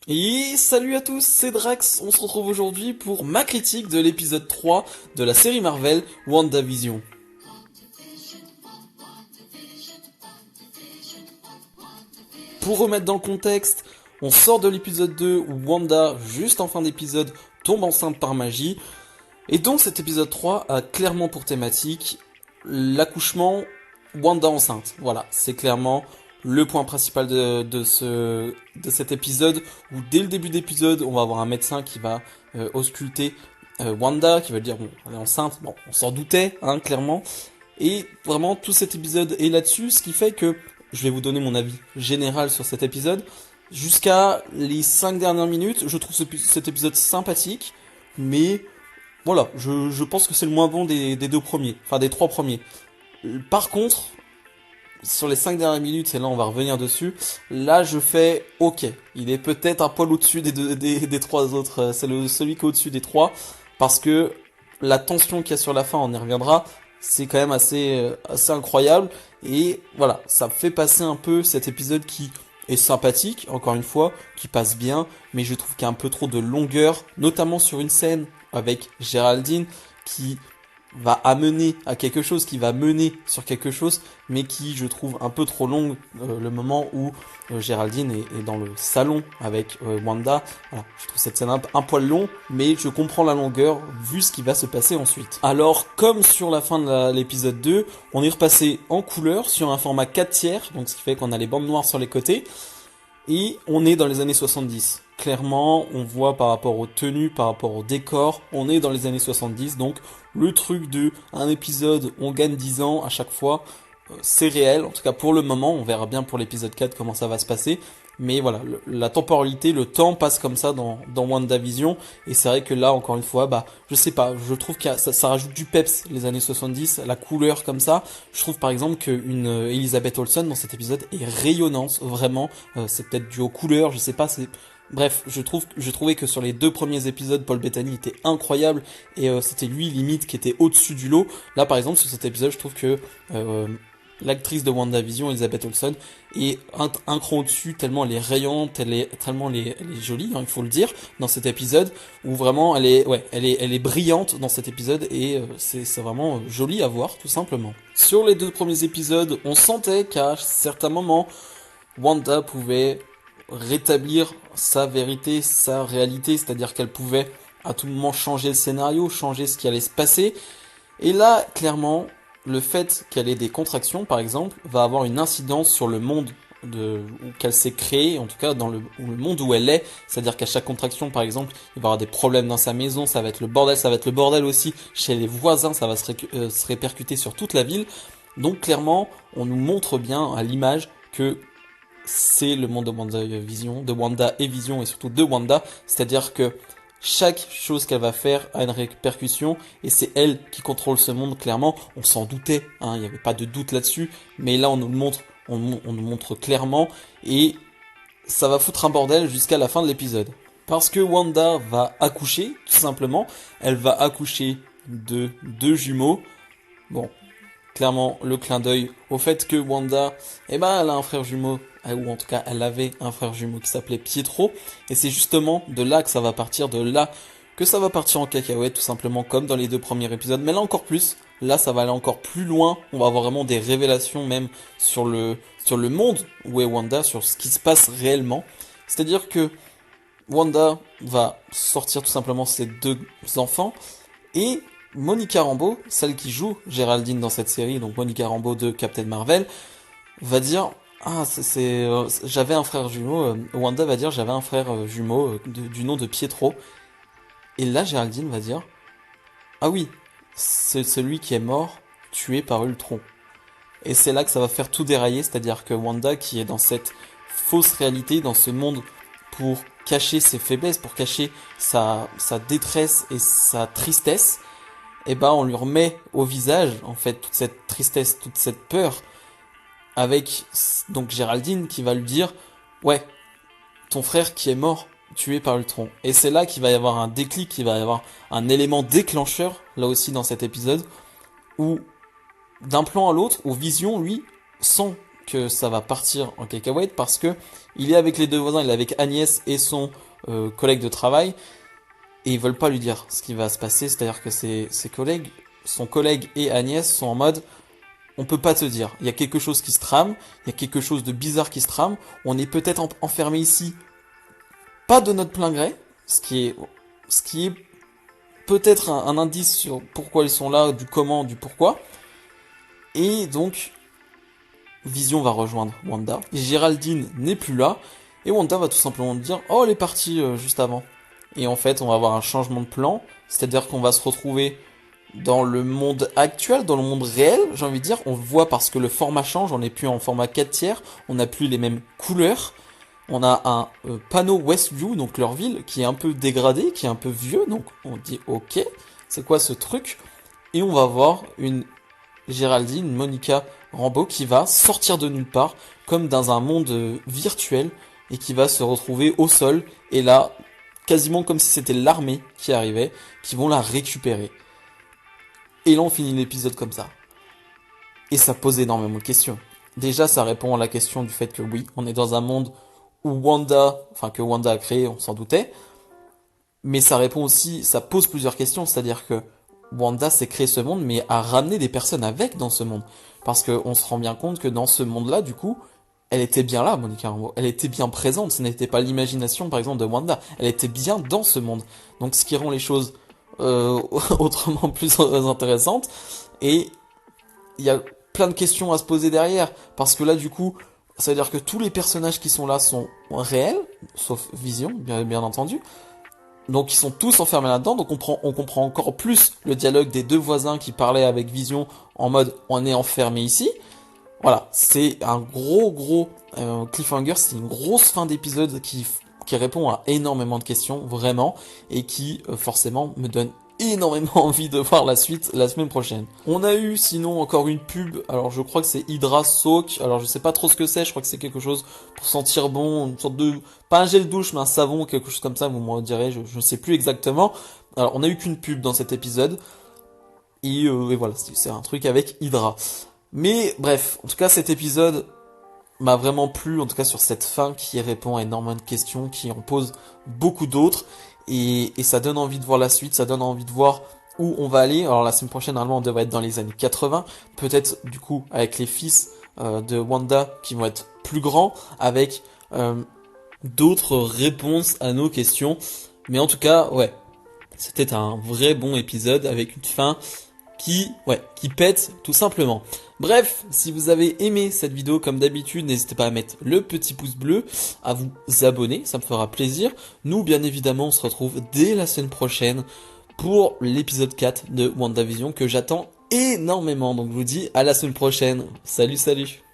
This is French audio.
Et salut à tous, c'est Drax, on se retrouve aujourd'hui pour ma critique de l'épisode 3 de la série Marvel WandaVision. Pour remettre dans le contexte, on sort de l'épisode 2 où Wanda, juste en fin d'épisode, tombe enceinte par magie. Et donc cet épisode 3 a clairement pour thématique l'accouchement Wanda enceinte. Voilà, c'est clairement le point principal de cet épisode où dès le début d'épisode, on va avoir un médecin qui va ausculter Wanda, qui va dire bon, elle est enceinte. Bon, on s'en doutait, hein, clairement. Et vraiment tout cet épisode est là-dessus, ce qui fait que je vais vous donner mon avis général sur cet épisode. Jusqu'à les 5 dernières minutes, je trouve cet épisode sympathique, mais voilà, je pense que c'est le moins bon des deux premiers, enfin des trois premiers. Par contre, sur les 5 dernières minutes, et là on va revenir dessus, là je fais ok, il est peut-être un poil au-dessus des trois autres, c'est celui qui est au-dessus des trois, parce que la tension qu'il y a sur la fin, on y reviendra, c'est quand même assez incroyable, et voilà, ça fait passer un peu cet épisode qui est sympathique, encore une fois, qui passe bien, mais je trouve qu'il y a un peu trop de longueur, notamment sur une scène avec Géraldine, qui va amener à quelque chose, qui va mener sur quelque chose, mais qui, je trouve, un peu trop longue, le moment où Géraldine est dans le salon avec Wanda. Voilà, je trouve cette scène un poil long, mais je comprends la longueur vu ce qui va se passer ensuite. Alors, comme sur la fin de l'épisode 2, on est repassé en couleur sur un format 4 tiers, donc ce qui fait qu'on a les bandes noires sur les côtés, et on est dans les années 70. Clairement, on voit par rapport aux tenues, par rapport au décor, on est dans les années 70. Donc le truc de un épisode, on gagne 10 ans à chaque fois, c'est réel. En tout cas pour le moment, on verra bien pour l'épisode 4 comment ça va se passer. Mais voilà, la temporalité, le temps passe comme ça dans WandaVision. Et c'est vrai que là, encore une fois, bah, je sais pas, je trouve que ça rajoute du peps, les années 70, la couleur comme ça. Je trouve par exemple qu'une Elizabeth Olsen dans cet épisode est rayonnante, vraiment. C'est peut-être dû aux couleurs, je sais pas, c'est... Bref, je trouvais que sur les deux premiers épisodes, Paul Bettany était incroyable et c'était lui limite qui était au-dessus du lot. Là, par exemple, sur cet épisode, je trouve que l'actrice de WandaVision, Elizabeth Olsen, est un cran au-dessus tellement elle est rayonnante, tellement elle est jolie, hein, il faut le dire, dans cet épisode où vraiment elle est brillante dans cet épisode et c'est vraiment joli à voir tout simplement. Sur les deux premiers épisodes, on sentait qu'à certains moments, Wanda pouvait rétablir sa vérité, sa réalité, c'est-à-dire qu'elle pouvait à tout moment changer le scénario, changer ce qui allait se passer. Et là, clairement, le fait qu'elle ait des contractions, par exemple, va avoir une incidence sur le monde qu'elle s'est créée, en tout cas dans le monde où elle est. C'est-à-dire qu'à chaque contraction, par exemple, il va y avoir des problèmes dans sa maison, ça va être le bordel, ça va être le bordel aussi chez les voisins, ça va se répercuter sur toute la ville. Donc clairement, on nous montre bien à l'image que c'est le monde de WandaVision, de Wanda et Vision et surtout de Wanda, c'est-à-dire que chaque chose qu'elle va faire a une répercussion et c'est elle qui contrôle ce monde clairement. On s'en doutait, hein, il n'y avait pas de doute là-dessus, mais là on nous le montre, on nous montre clairement et ça va foutre un bordel jusqu'à la fin de l'épisode. Parce que Wanda va accoucher, tout simplement, elle va accoucher de deux jumeaux. Bon, clairement le clin d'œil au fait que Wanda, eh ben, elle a un frère jumeau, ou en tout cas elle avait un frère jumeau qui s'appelait Pietro, et c'est justement de là que ça va partir, de là que ça va partir en cacahuète, tout simplement comme dans les deux premiers épisodes, mais là encore plus, là ça va aller encore plus loin, on va avoir vraiment des révélations même sur le monde où est Wanda, sur ce qui se passe réellement, c'est-à-dire que Wanda va sortir tout simplement ses deux enfants, et Monica Rambeau, celle qui joue Géraldine dans cette série, donc Monica Rambeau de Captain Marvel, va dire ah j'avais un frère jumeau. Wanda va dire j'avais un frère jumeau du nom de Pietro. Et là Géraldine va dire ah oui, c'est celui qui est mort tué par Ultron. Et c'est là que ça va faire tout dérailler, c'est-à-dire que Wanda qui est dans cette fausse réalité, dans ce monde pour cacher ses faiblesses, pour cacher sa détresse et sa tristesse, et ben on lui remet au visage en fait toute cette tristesse, toute cette peur avec donc Géraldine qui va lui dire ouais, ton frère qui est mort tué par Ultron. Et c'est là qu'il va y avoir un déclic, qu'il va y avoir un élément déclencheur là aussi dans cet épisode où d'un plan à l'autre, où Vision lui sent que ça va partir en cacahuète parce que il est avec les deux voisins, il est avec Agnès et son collègue de travail, et ils veulent pas lui dire ce qui va se passer, c'est-à-dire que ses collègues, son collègue et Agnès sont en mode on peut pas te dire, il y a quelque chose qui se trame, il y a quelque chose de bizarre qui se trame, on est peut-être enfermé ici, pas de notre plein gré, ce qui est peut-être un indice sur pourquoi ils sont là, du comment, du pourquoi, et donc Vision va rejoindre Wanda, Géraldine n'est plus là, et Wanda va tout simplement dire « Oh, elle est partie juste avant ». Et en fait, on va avoir un changement de plan, c'est-à-dire qu'on va se retrouver dans le monde actuel, dans le monde réel, j'ai envie de dire. On le voit parce que le format change, on n'est plus en format 4 tiers, on n'a plus les mêmes couleurs. On a un panneau Westview, donc leur ville, qui est un peu dégradé, qui est un peu vieux, donc on dit « Ok, c'est quoi ce truc ?» Et on va voir une Géraldine, Monica Rambeau, qui va sortir de nulle part, comme dans un monde virtuel, et qui va se retrouver au sol, et là, quasiment comme si c'était l'armée qui arrivait, qui vont la récupérer. Et là, on finit l'épisode comme ça. Et ça pose énormément de questions. Déjà, ça répond à la question du fait que oui, on est dans un monde où que Wanda a créé, on s'en doutait, mais ça répond aussi, ça pose plusieurs questions, c'est-à-dire que Wanda s'est créé ce monde, mais a ramené des personnes avec dans ce monde. Parce qu'on se rend bien compte que dans ce monde-là, du coup, elle était bien là, Monica Rambeau. Elle était bien présente. Ce n'était pas l'imagination, par exemple, de Wanda. Elle était bien dans ce monde. Donc, ce qui rend les choses autrement plus intéressantes. Et il y a plein de questions à se poser derrière. Parce que là, du coup, ça veut dire que tous les personnages qui sont là sont réels, sauf Vision, bien entendu. Donc ils sont tous enfermés là-dedans, donc on comprend encore plus le dialogue des deux voisins qui parlaient avec Vision en mode on est enfermé ici. Voilà, c'est un gros cliffhanger, c'est une grosse fin d'épisode qui répond à énormément de questions, vraiment, et qui forcément me donne énormément envie de voir la suite la semaine prochaine. On a eu sinon encore une pub, alors je crois que c'est Hydra Soak, alors je sais pas trop ce que c'est, je crois que c'est quelque chose pour sentir bon, une sorte de, pas un gel douche mais un savon, quelque chose comme ça, vous me direz, je ne sais plus exactement. Alors on a eu qu'une pub dans cet épisode, et voilà, c'est un truc avec Hydra. Mais bref, en tout cas cet épisode m'a vraiment plu, en tout cas sur cette fin qui répond à énormément de questions, qui en pose beaucoup d'autres, et ça donne envie de voir la suite, ça donne envie de voir où on va aller. Alors la semaine prochaine, normalement, on devrait être dans les années 80, peut-être du coup avec les fils de Wanda qui vont être plus grands, avec d'autres réponses à nos questions. Mais en tout cas, ouais, c'était un vrai bon épisode avec une fin qui pète tout simplement. Bref, si vous avez aimé cette vidéo comme d'habitude, n'hésitez pas à mettre le petit pouce bleu, à vous abonner, ça me fera plaisir. Nous, bien évidemment, on se retrouve dès la semaine prochaine pour l'épisode 4 de WandaVision que j'attends énormément. Donc je vous dis à la semaine prochaine. Salut, salut!